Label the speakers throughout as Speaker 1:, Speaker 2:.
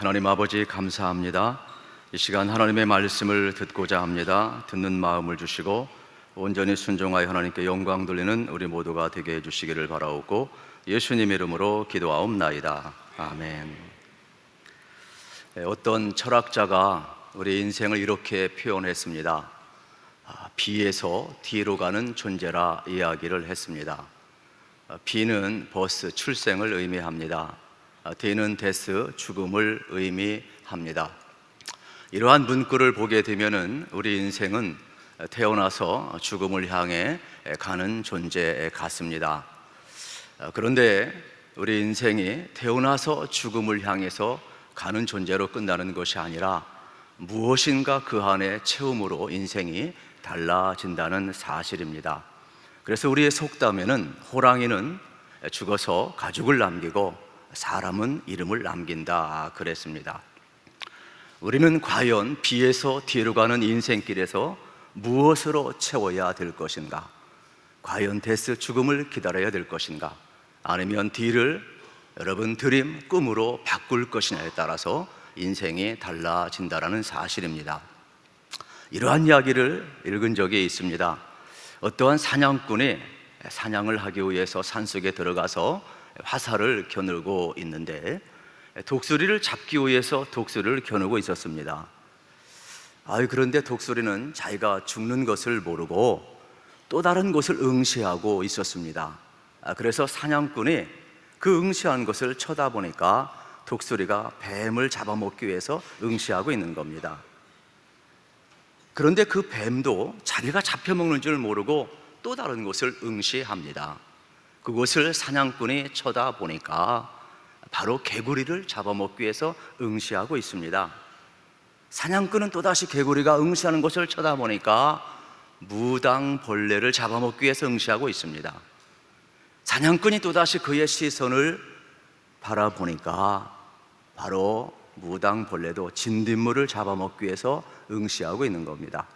Speaker 1: 하나님 아버지 감사합니다. 이 시간 하나님의 말씀을 듣고자 합니다. 듣는 마음을 주시고 온전히 순종하여 하나님께 영광 돌리는 우리 모두가 되게 해주시기를 바라옵고 예수님 이름으로 기도하옵나이다. 아멘. 어떤 철학자가 우리 인생을 이렇게 표현했습니다. B에서 D로 가는 존재라 이야기를 했습니다. B는 버스, 출생을 의미합니다. D는 데스, 죽음을 의미합니다. 이러한 문구를 보게 되면은 우리 인생은 태어나서 죽음을 향해 가는 존재 같습니다. 그런데 우리 인생이 태어나서 죽음을 향해서 가는 존재로 끝나는 것이 아니라 무엇인가 그 안에 체험으로 인생이 달라진다는 사실입니다. 그래서 우리의 속담에는 호랑이는 죽어서 가죽을 남기고 사람은 이름을 남긴다 그랬습니다. 우리는 과연 B에서 D로 가는 인생길에서 무엇으로 채워야 될 것인가? 과연 데스, 죽음을 기다려야 될 것인가? 아니면 D를 여러분 드림, 꿈으로 바꿀 것이냐에 따라서 인생이 달라진다는 사실입니다. 이러한 이야기를 읽은 적이 있습니다. 어떠한 사냥꾼이 사냥을 하기 위해서 산속에 들어가서 화살을 겨누고 있는데 독수리를 잡기 위해서 독수리를 겨누고 있었습니다. 그런데 독수리는 자기가 죽는 것을 모르고 또 다른 곳을 응시하고 있었습니다. 그래서 사냥꾼이 그 응시한 것을 쳐다보니까 독수리가 뱀을 잡아먹기 위해서 응시하고 있는 겁니다. 그런데 그 뱀도 자기가 잡혀먹는 줄 모르고 또 다른 곳을 응시합니다. 그곳을 사냥꾼이 쳐다보니까 바로 개구리를 잡아먹기 위해서 응시하고 있습니다. 사냥꾼은 또다시 개구리가 응시하는 곳을 쳐다보니까 무당벌레를 잡아먹기 위해서 응시하고 있습니다. 사냥꾼이 또다시 그의 시선을 바라보니까 바로 무당벌레도 진딧물을 잡아먹기 위해서 응시하고 있는 겁니다.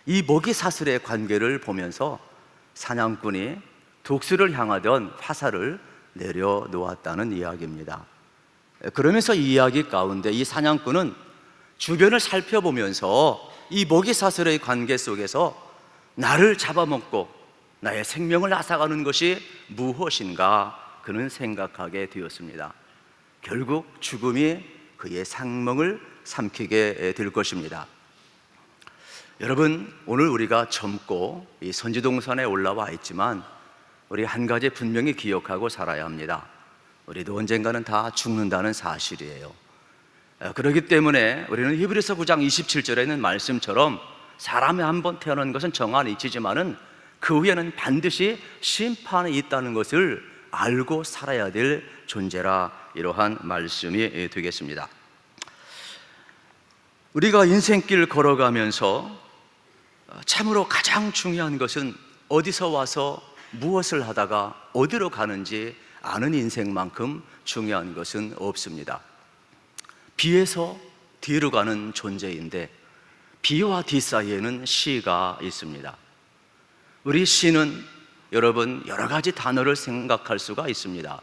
Speaker 1: 이 먹이사슬의 관계를 보면서 사냥꾼이 독수리를 향하던 화살을 내려놓았다는 이야기입니다. 그러면서 이 이야기 가운데 이 사냥꾼은 주변을 살펴보면서 이 먹이사슬의 관계 속에서 나를 잡아먹고 나의 생명을 앗아가는 것이 무엇인가 그는 생각하게 되었습니다. 결국 죽음이 그의 생명을 삼키게 될 것입니다. 여러분, 오늘 우리가 젊고 이 선지동산에 올라와 있지만 우리 한 가지 분명히 기억하고 살아야 합니다. 우리도 언젠가는 다 죽는다는 사실이에요. 그렇기 때문에 우리는 히브리서 9장 27절에 있는 말씀처럼 사람이 한 번 태어난 것은 정한 이치지만은 그 후에는 반드시 심판이 있다는 것을 알고 살아야 될 존재라 이러한 말씀이 되겠습니다. 우리가 인생길 걸어가면서 참으로 가장 중요한 것은 어디서 와서 무엇을 하다가 어디로 가는지 아는 인생만큼 중요한 것은 없습니다. B에서 D로 가는 존재인데 B와 D 사이에는 C가 있습니다. 우리 C는 여러분 여러 가지 단어를 생각할 수가 있습니다.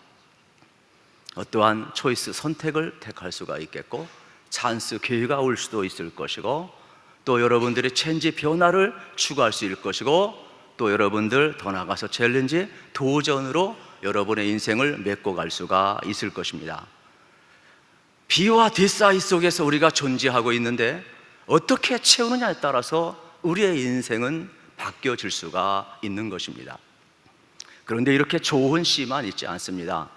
Speaker 1: 어떠한 초이스, 선택을 택할 수가 있겠고 찬스, 기회가 올 수도 있을 것이고 또 여러분들이 체인지, 변화를 추구할 수 있을 것이고 또 여러분들 더 나아가서 챌린지, 도전으로 여러분의 인생을 메꿔 갈 수가 있을 것입니다. B와 D 사이 속에서 우리가 존재하고 있는데 어떻게 채우느냐에 따라서 우리의 인생은 바뀌어질 수가 있는 것입니다. 그런데 이렇게 좋은 C만 있지 않습니다.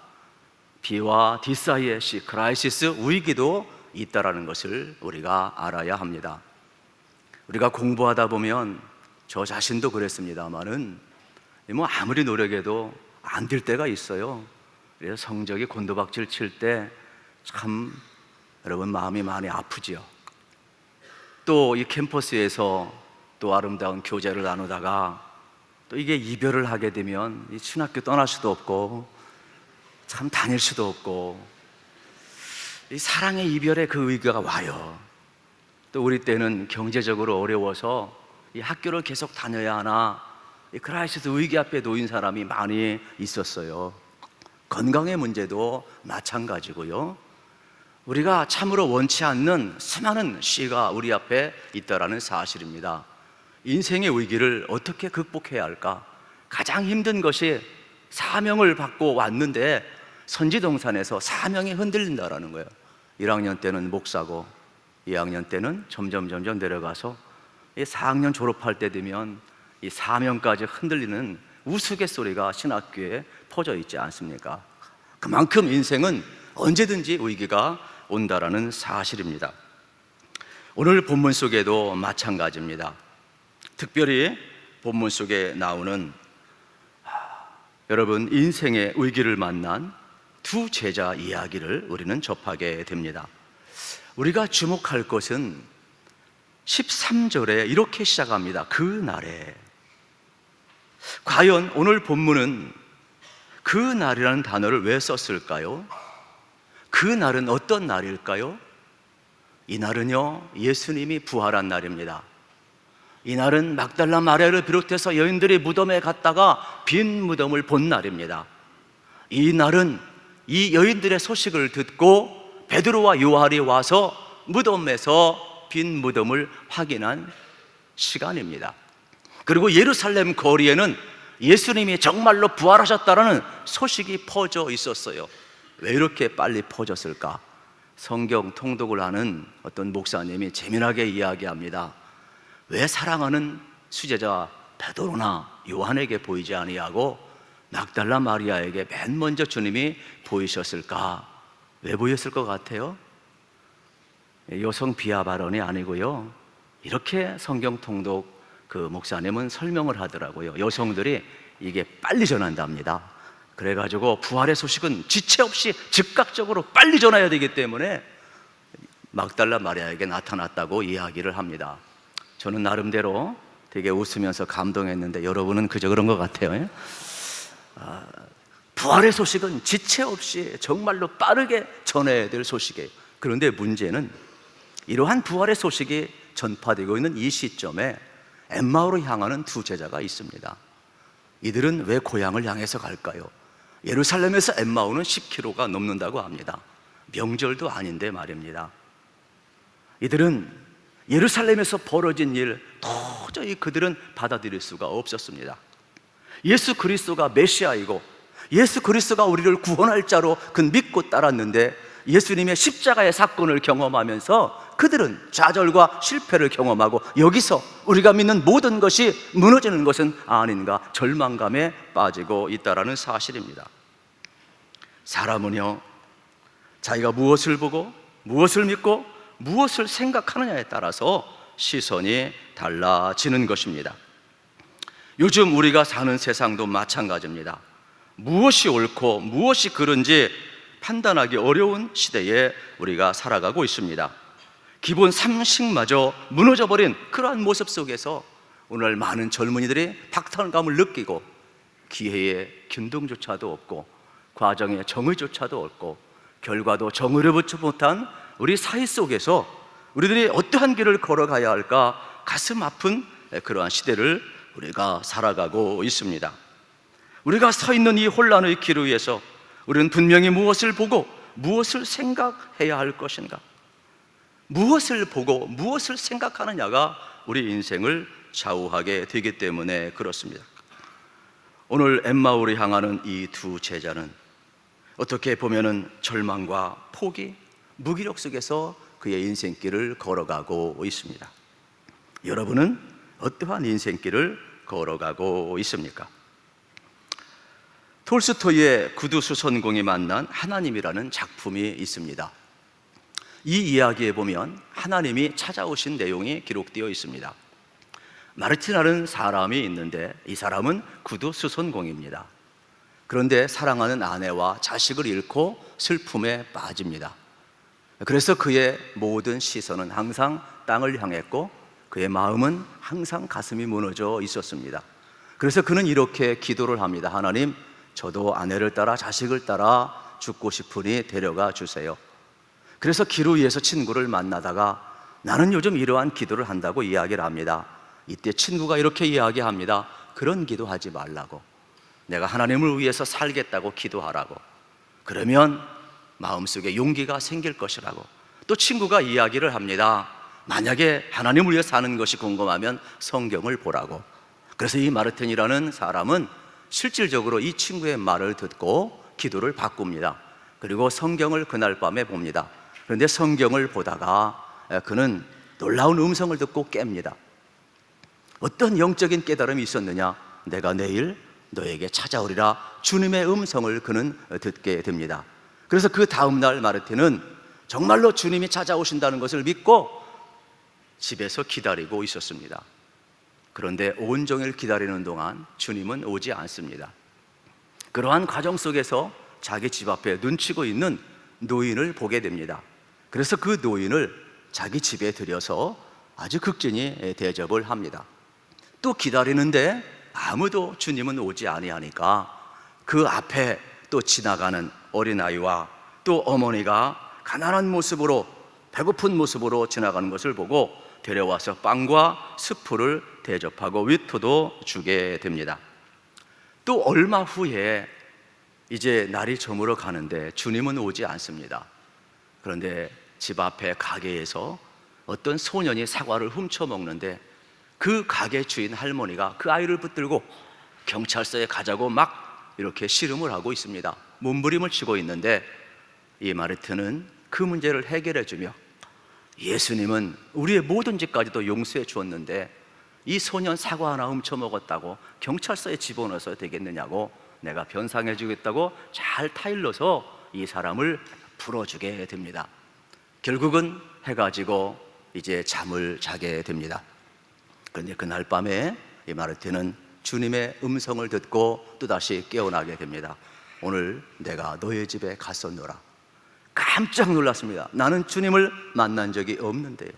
Speaker 1: B와 D 사이에 C, 크라이시스, 위기도 있다는 것을 우리가 알아야 합니다. 우리가 공부하다 보면 저 자신도 그랬습니다만은 아무리 노력해도 안 될 때가 있어요. 그래서 성적이 곤두박질 칠 때 참 여러분 마음이 많이 아프지요. 또 이 캠퍼스에서 또 아름다운 교제를 나누다가 또 이게 이별을 하게 되면 이 신학교 떠날 수도 없고 참 다닐 수도 없고 이 사랑의 이별의 그 위기가 와요. 또 우리 때는 경제적으로 어려워서 이 학교를 계속 다녀야 하나 이 크라이시스 위기 앞에 놓인 사람이 많이 있었어요. 건강의 문제도 마찬가지고요. 우리가 참으로 원치 않는 수많은 시가 우리 앞에 있다라는 사실입니다. 인생의 위기를 어떻게 극복해야 할까? 가장 힘든 것이 사명을 받고 왔는데 선지동산에서 사명이 흔들린다라는 거예요. 1학년 때는 목사고 2학년 때는 점점 내려가서 4학년 졸업할 때 되면 이 사명까지 흔들리는 우스갯소리가 신학교에 퍼져 있지 않습니까? 그만큼 인생은 언제든지 위기가 온다라는 사실입니다. 오늘 본문 속에도 마찬가지입니다. 특별히 본문 속에 나오는 여러분 인생의 위기를 만난 두 제자 이야기를 우리는 접하게 됩니다. 우리가 주목할 것은 13절에 이렇게 시작합니다. 그 날에. 과연 오늘 본문은 그 날이라는 단어를 왜 썼을까요? 그 날은 어떤 날일까요? 이 날은요, 예수님이 부활한 날입니다. 이 날은 막달라 마리아를 비롯해서 여인들이 무덤에 갔다가 빈 무덤을 본 날입니다. 이 날은 이 여인들의 소식을 듣고 베드로와 요한이 와서 무덤에서 빈 무덤을 확인한 시간입니다. 그리고 예루살렘 거리에는 예수님이 정말로 부활하셨다는 소식이 퍼져 있었어요. 왜 이렇게 빨리 퍼졌을까? 성경 통독을 하는 어떤 목사님이 재미나게 이야기합니다. 왜 사랑하는 수제자 베드로나 요한에게 보이지 아니하고 막달라 마리아에게 맨 먼저 주님이 보이셨을까? 왜 보였을 것 같아요? 여성 비하 발언이 아니고요, 이렇게 성경 통독 그 목사님은 설명을 하더라고요. 여성들이 이게 빨리 전한답니다. 그래가지고 부활의 소식은 지체 없이 즉각적으로 빨리 전해야 되기 때문에 막달라 마리아에게 나타났다고 이야기를 합니다. 저는 나름대로 되게 웃으면서 감동했는데 여러분은 그저 그런 것 같아요. 부활의 소식은 지체 없이 정말로 빠르게 전해야 될 소식이에요. 그런데 문제는 이러한 부활의 소식이 전파되고 있는 이 시점에 엠마오로 향하는 두 제자가 있습니다. 이들은 왜 고향을 향해서 갈까요? 예루살렘에서 엠마오는 10km가 넘는다고 합니다. 명절도 아닌데 말입니다. 이들은 예루살렘에서 벌어진 일 도저히 그들은 받아들일 수가 없었습니다. 예수 그리스도가 메시아이고 예수 그리스도가 우리를 구원할 자로 그 믿고 따랐는데 예수님의 십자가의 사건을 경험하면서 그들은 좌절과 실패를 경험하고 여기서 우리가 믿는 모든 것이 무너지는 것은 아닌가 절망감에 빠지고 있다는 사실입니다. 사람은요, 자기가 무엇을 보고 무엇을 믿고 무엇을 생각하느냐에 따라서 시선이 달라지는 것입니다. 요즘 우리가 사는 세상도 마찬가지입니다. 무엇이 옳고 무엇이 그른지 판단하기 어려운 시대에 우리가 살아가고 있습니다. 기본 상식마저 무너져버린 그러한 모습 속에서 오늘 많은 젊은이들이 박탈감을 느끼고 기회의 균등조차도 없고 과정의 정의조차도 없고 결과도 정의롭지 못한 우리 사회 속에서 우리들이 어떠한 길을 걸어가야 할까 가슴 아픈 그러한 시대를 우리가 살아가고 있습니다. 우리가 서 있는 이 혼란의 길 위에서 우리는 분명히 무엇을 보고 무엇을 생각해야 할 것인가? 무엇을 보고 무엇을 생각하느냐가 우리 인생을 좌우하게 되기 때문에 그렇습니다. 오늘 엠마오를 향하는 이 두 제자는 어떻게 보면은 절망과 포기, 무기력 속에서 그의 인생길을 걸어가고 있습니다. 여러분은 어떠한 인생길을 걸어가고 있습니까? 톨스토이의 구두수선공이 만난 하나님이라는 작품이 있습니다. 이 이야기에 보면 하나님이 찾아오신 내용이 기록되어 있습니다. 마르티나라는 사람이 있는데 이 사람은 구두수선공입니다. 그런데 사랑하는 아내와 자식을 잃고 슬픔에 빠집니다. 그래서 그의 모든 시선은 항상 땅을 향했고 그의 마음은 항상 가슴이 무너져 있었습니다. 그래서 그는 이렇게 기도를 합니다. 하나님, 저도 아내를 따라 자식을 따라 죽고 싶으니 데려가 주세요. 그래서 길 위에서 친구를 만나다가 나는 요즘 이러한 기도를 한다고 이야기를 합니다. 이때 친구가 이렇게 이야기합니다. 그런 기도하지 말라고. 내가 하나님을 위해서 살겠다고 기도하라고. 그러면 마음속에 용기가 생길 것이라고. 또 친구가 이야기를 합니다. 만약에 하나님을 위해 사는 것이 궁금하면 성경을 보라고. 그래서 이 마르틴이라는 사람은 실질적으로 이 친구의 말을 듣고 기도를 바꿉니다. 그리고 성경을 그날 밤에 봅니다. 그런데 성경을 보다가 그는 놀라운 음성을 듣고 깹니다. 어떤 영적인 깨달음이 있었느냐? 내가 내일 너에게 찾아오리라, 주님의 음성을 그는 듣게 됩니다. 그래서 그 다음날 마르틴은 정말로 주님이 찾아오신다는 것을 믿고 집에서 기다리고 있었습니다. 그런데 온종일 기다리는 동안 주님은 오지 않습니다. 그러한 과정 속에서 자기 집 앞에 눈치고 있는 노인을 보게 됩니다. 그래서 그 노인을 자기 집에 들여서 아주 극진히 대접을 합니다. 또 기다리는데 아무도 주님은 오지 아니하니까 그 앞에 또 지나가는 어린아이와 또 어머니가 가난한 모습으로, 배고픈 모습으로 지나가는 것을 보고 데려와서 빵과 스프를 대접하고 위토도 주게 됩니다. 또 얼마 후에 이제 날이 저물어 가는데 주님은 오지 않습니다. 그런데 집 앞에 가게에서 어떤 소년이 사과를 훔쳐 먹는데 그 가게 주인 할머니가 그 아이를 붙들고 경찰서에 가자고 막 이렇게 씨름을 하고 있습니다. 몸부림을 치고 있는데 이 마르틴은 그 문제를 해결해 주며, 예수님은 우리의 모든 죄까지도 용서해 주었는데 이 소년 사과 하나 훔쳐 먹었다고 경찰서에 집어넣어서 되겠느냐고, 내가 변상해 주겠다고 잘 타일러서 이 사람을 풀어주게 됩니다. 결국은 해가 지고 이제 잠을 자게 됩니다. 그런데 그날 밤에 이 마르틴은 주님의 음성을 듣고 또다시 깨어나게 됩니다. 오늘 내가 너의 집에 갔었노라. 깜짝 놀랐습니다. 나는 주님을 만난 적이 없는데요.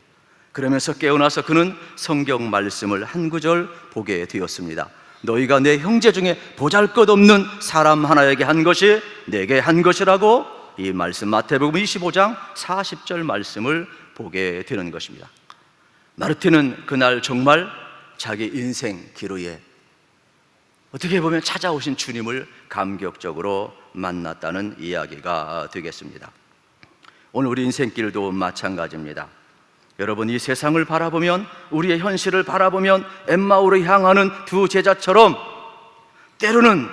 Speaker 1: 그러면서 깨어나서 그는 성경 말씀을 한 구절 보게 되었습니다. 너희가 내 형제 중에 보잘것없는 사람 하나에게 한 것이 내게 한 것이라고, 이 말씀 마태복음 25장 40절 말씀을 보게 되는 것입니다. 마르틴은 그날 정말 자기 인생 기로에 어떻게 보면 찾아오신 주님을 감격적으로 만났다는 이야기가 되겠습니다. 오늘 우리 인생길도 마찬가지입니다. 여러분, 이 세상을 바라보면, 우리의 현실을 바라보면 엠마오로 향하는 두 제자처럼 때로는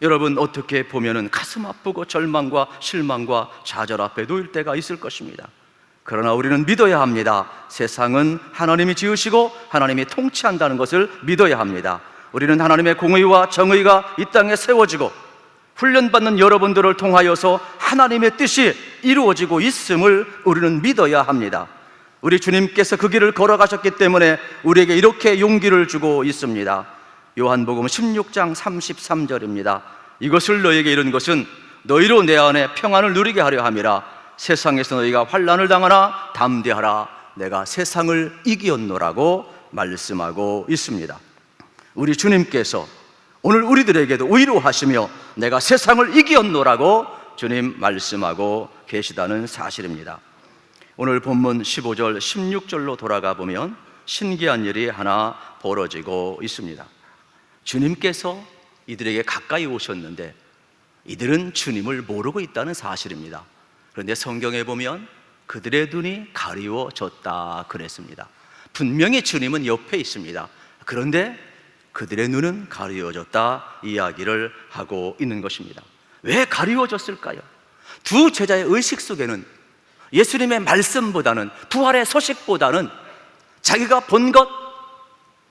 Speaker 1: 여러분 어떻게 보면은 가슴 아프고 절망과 실망과 좌절 앞에 놓일 때가 있을 것입니다. 그러나 우리는 믿어야 합니다. 세상은 하나님이 지으시고 하나님이 통치한다는 것을 믿어야 합니다. 우리는 하나님의 공의와 정의가 이 땅에 세워지고 훈련받는 여러분들을 통하여서 하나님의 뜻이 이루어지고 있음을 우리는 믿어야 합니다. 우리 주님께서 그 길을 걸어가셨기 때문에 우리에게 이렇게 용기를 주고 있습니다. 요한복음 16장 33절입니다. 이것을 너희에게 이른 것은 너희로 내 안에 평안을 누리게 하려 함이라. 세상에서 너희가 환난을 당하나 담대하라. 내가 세상을 이기었노라고 말씀하고 있습니다. 우리 주님께서 오늘 우리들에게도 위로하시며 내가 세상을 이기었노라고 주님 말씀하고 계시다는 사실입니다. 오늘 본문 15절 16절로 돌아가 보면 신기한 일이 하나 벌어지고 있습니다. 주님께서 이들에게 가까이 오셨는데 이들은 주님을 모르고 있다는 사실입니다. 그런데 성경에 보면 그들의 눈이 가리워졌다 그랬습니다. 분명히 주님은 옆에 있습니다. 그런데 그들의 눈은 가리워졌다 이야기를 하고 있는 것입니다. 왜 가리워졌을까요? 두 제자의 의식 속에는 예수님의 말씀보다는, 부활의 소식보다는 자기가 본 것,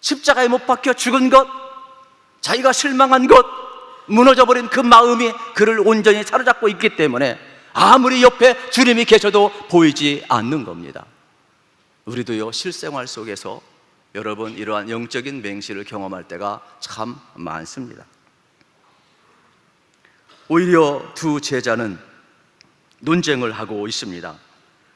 Speaker 1: 십자가에 못 박혀 죽은 것, 자기가 실망한 것, 무너져버린 그 마음이 그를 온전히 사로잡고 있기 때문에 아무리 옆에 주님이 계셔도 보이지 않는 겁니다. 우리도요, 실생활 속에서 여러분 이러한 영적인 맹시를 경험할 때가 참 많습니다. 오히려 두 제자는 논쟁을 하고 있습니다.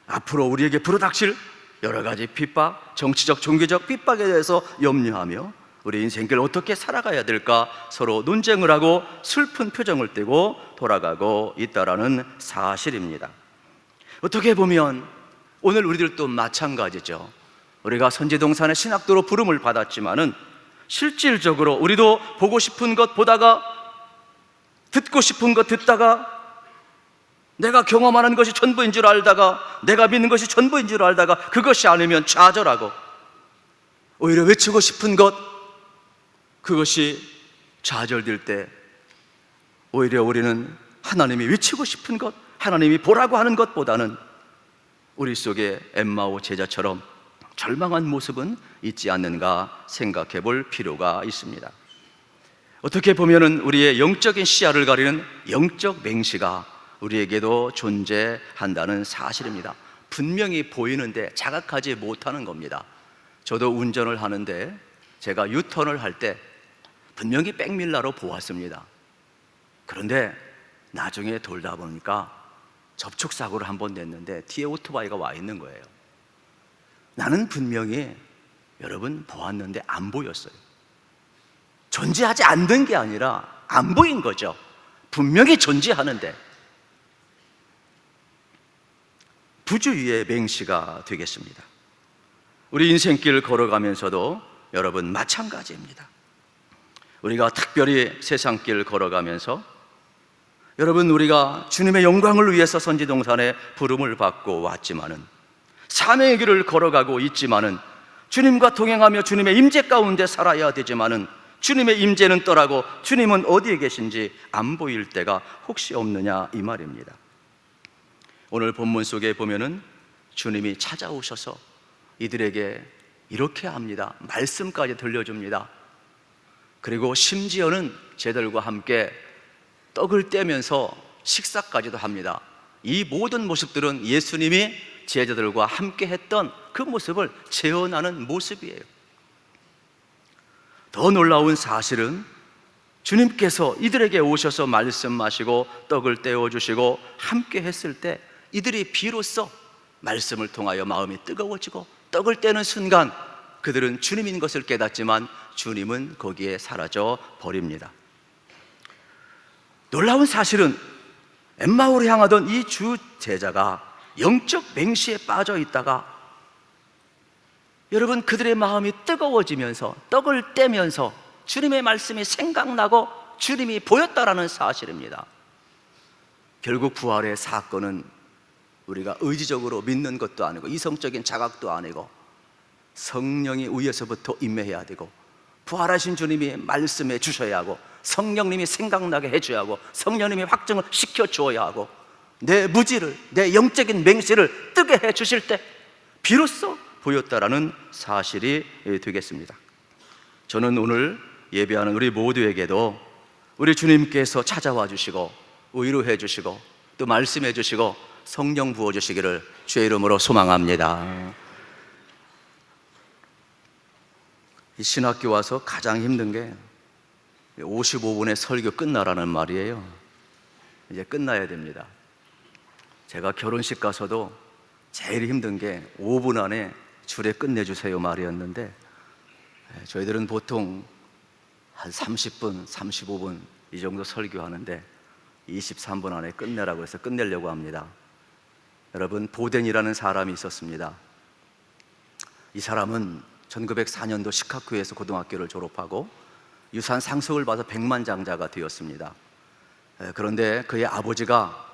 Speaker 1: 앞으로 우리에게 불어닥칠 여러 가지 핍박, 정치적, 종교적 핍박에 대해서 염려하며 우리 인생길 어떻게 살아가야 될까 서로 논쟁을 하고 슬픈 표정을 띠고 돌아가고 있다라는 사실입니다. 어떻게 보면 오늘 우리들도 마찬가지죠. 우리가 선지동산의 신학도로 부름을 받았지만은 실질적으로 우리도 보고 싶은 것 보다가, 듣고 싶은 것 듣다가, 내가 경험하는 것이 전부인 줄 알다가, 내가 믿는 것이 전부인 줄 알다가 그것이 아니면 좌절하고, 오히려 외치고 싶은 것, 그것이 좌절될 때 오히려 우리는 하나님이 외치고 싶은 것, 하나님이 보라고 하는 것보다는 우리 속에 엠마오 제자처럼 절망한 모습은 있지 않는가 생각해 볼 필요가 있습니다. 어떻게 보면은 우리의 영적인 시야를 가리는 영적 맹시가 우리에게도 존재한다는 사실입니다. 분명히 보이는데 자각하지 못하는 겁니다. 저도 운전을 하는데 제가 유턴을 할 때 분명히 백밀러로 보았습니다. 그런데 나중에 돌다 보니까 접촉사고를 한번 냈는데 뒤에 오토바이가 와 있는 거예요. 나는 분명히 여러분 보았는데 안 보였어요. 존재하지 않는 게 아니라 안 보인 거죠. 분명히 존재하는데. 부주의의 맹시가 되겠습니다. 우리 인생길 걸어가면서도 여러분 마찬가지입니다. 우리가 특별히 세상길 걸어가면서 여러분, 우리가 주님의 영광을 위해서 선지동산에 부름을 받고 왔지만은, 사명의 길을 걸어가고 있지만은, 주님과 동행하며 주님의 임재 가운데 살아야 되지만은, 주님의 임재는 떠나고 주님은 어디에 계신지 안 보일 때가 혹시 없느냐, 이 말입니다. 오늘 본문 속에 보면은 주님이 찾아오셔서 이들에게 이렇게 합니다. 말씀까지 들려줍니다. 그리고 심지어는 제들과 함께 떡을 떼면서 식사까지도 합니다. 이 모든 모습들은 예수님이 제자들과 함께 했던 그 모습을 재현하는 모습이에요. 더 놀라운 사실은 주님께서 이들에게 오셔서 말씀하시고 떡을 떼어주시고 함께 했을 때 이들이 비로소 말씀을 통하여 마음이 뜨거워지고 떡을 떼는 순간 그들은 주님인 것을 깨닫지만 주님은 거기에 사라져 버립니다. 놀라운 사실은 엠마오를 향하던 이 주 제자가 영적 맹시에 빠져 있다가 여러분, 그들의 마음이 뜨거워지면서 떡을 떼면서 주님의 말씀이 생각나고 주님이 보였다라는 사실입니다. 결국 부활의 사건은 우리가 의지적으로 믿는 것도 아니고 이성적인 자각도 아니고 성령이 위에서부터 임해야 되고 부활하신 주님이 말씀해 주셔야 하고 성령님이 생각나게 해줘야 하고 성령님이 확증을 시켜주어야 하고 내 무지를, 내 영적인 맹세를 뜨게 해 주실 때 비로소 보였다라는 사실이 되겠습니다. 저는 오늘 예배하는 우리 모두에게도 우리 주님께서 찾아와 주시고 위로해 주시고 또 말씀해 주시고 성령 부어 주시기를 주의 이름으로 소망합니다. 이 신학교 와서 가장 힘든 게 55분에 설교 끝나라는 말이에요. 이제 끝나야 됩니다. 제가 결혼식 가서도 제일 힘든 게 5분 안에 주례 끝내주세요 말이었는데 저희들은 보통 한 30분, 35분 이 정도 설교하는데 23분 안에 끝내라고 해서 끝내려고 합니다. 여러분, 보덴이라는 사람이 있었습니다. 이 사람은 1904년도 시카고에서 고등학교를 졸업하고 유산 상속을 받아 백만장자가 되었습니다. 그런데 그의 아버지가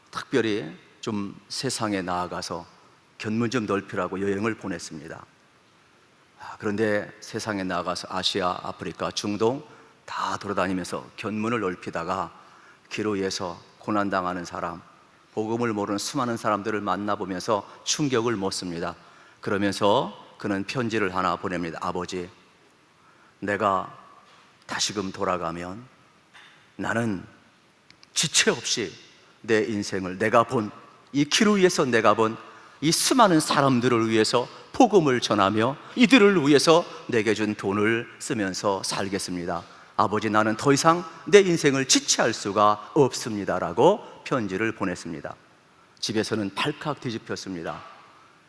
Speaker 1: 특별히 좀 세상에 나아가서 견문 좀 넓히라고 여행을 보냈습니다. 그런데 세상에 나아가서 아시아, 아프리카, 중동 다 돌아다니면서 견문을 넓히다가 기로에서 고난당하는 사람, 복음을 모르는 수많은 사람들을 만나보면서 충격을 먹습니다. 그러면서 그는 편지를 하나 보냅니다. 아버지, 내가 다시금 돌아가면 나는 지체 없이 내 인생을 내가 본 이 길 위에서 내가 본 이 수많은 사람들을 위해서 복음을 전하며 이들을 위해서 내게 준 돈을 쓰면서 살겠습니다. 아버지, 나는 더 이상 내 인생을 지체할 수가 없습니다라고 편지를 보냈습니다. 집에서는 발칵 뒤집혔습니다.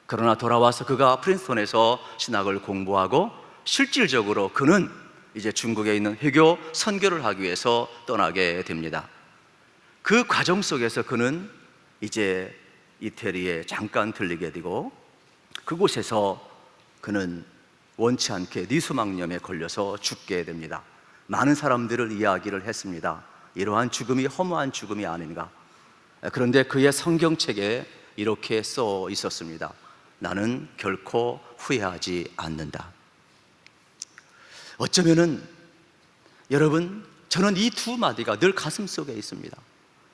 Speaker 1: 그러나 돌아와서 그가 프린스턴에서 신학을 공부하고 실질적으로 그는 이제 중국에 있는 회교 선교를 하기 위해서 떠나게 됩니다. 그 과정 속에서 그는 이제 이태리에 잠깐 들리게 되고 그곳에서 그는 원치 않게 뇌수막염에 걸려서 죽게 됩니다. 많은 사람들을 이야기를 했습니다. 이러한 죽음이 허무한 죽음이 아닌가. 그런데 그의 성경책에 이렇게 써 있었습니다. 나는 결코 후회하지 않는다. 어쩌면은 여러분, 저는 이 두 마디가 늘 가슴 속에 있습니다.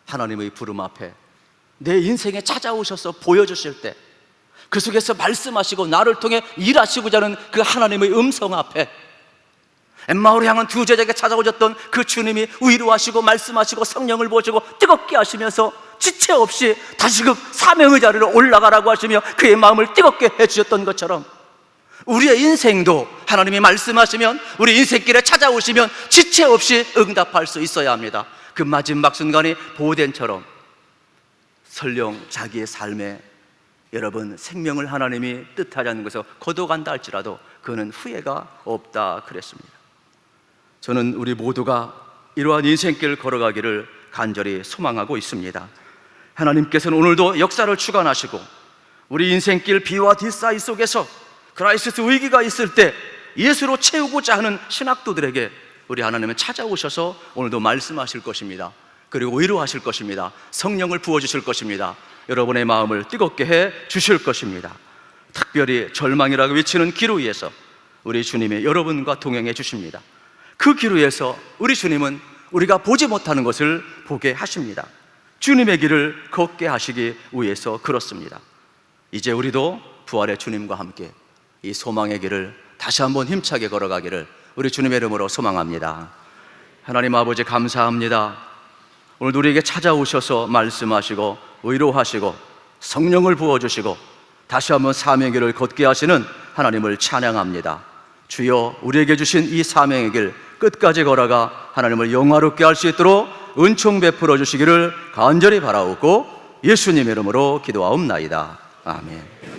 Speaker 1: 하나님의 부름 앞에 내 인생에 찾아오셔서 보여주실 때, 그 속에서 말씀하시고 나를 통해 일하시고자 하는 그 하나님의 음성 앞에, 엠마오를 향한 두 제자에게 찾아오셨던 그 주님이 위로하시고 말씀하시고 성령을 부어주고 뜨겁게 하시면서 지체 없이 다시금 사명의 자리로 올라가라고 하시며 그의 마음을 뜨겁게 해주셨던 것처럼, 우리의 인생도 하나님이 말씀하시면, 우리 인생길에 찾아오시면 지체 없이 응답할 수 있어야 합니다. 그 마지막 순간이 보호된처럼 설령 자기의 삶에 여러분 생명을 하나님이 뜻하지 않는 것을 거둬간다 할지라도 그는 후회가 없다 그랬습니다. 저는 우리 모두가 이러한 인생길을 걸어가기를 간절히 소망하고 있습니다. 하나님께서는 오늘도 역사를 주관하시고 우리 인생길 비와 뒷사이 속에서 크라이시스 위기가 있을 때 예수로 채우고자 하는 신학도들에게 우리 하나님은 찾아오셔서 오늘도 말씀하실 것입니다. 그리고 위로하실 것입니다. 성령을 부어주실 것입니다. 여러분의 마음을 뜨겁게 해 주실 것입니다. 특별히 절망이라고 외치는 길 위에서 우리 주님이 여러분과 동행해 주십니다. 그 길 위에서 우리 주님은 우리가 보지 못하는 것을 보게 하십니다. 주님의 길을 걷게 하시기 위해서 그렇습니다. 이제 우리도 부활의 주님과 함께 이 소망의 길을 다시 한번 힘차게 걸어가기를 우리 주님의 이름으로 소망합니다. 하나님 아버지, 감사합니다. 오늘도 우리에게 찾아오셔서 말씀하시고 위로하시고 성령을 부어주시고 다시 한번 사명의 길을 걷게 하시는 하나님을 찬양합니다. 주여, 우리에게 주신 이 사명의 길 끝까지 걸어가 하나님을 영화롭게 할 수 있도록 은총 베풀어 주시기를 간절히 바라옵고 예수님의 이름으로 기도하옵나이다. 아멘.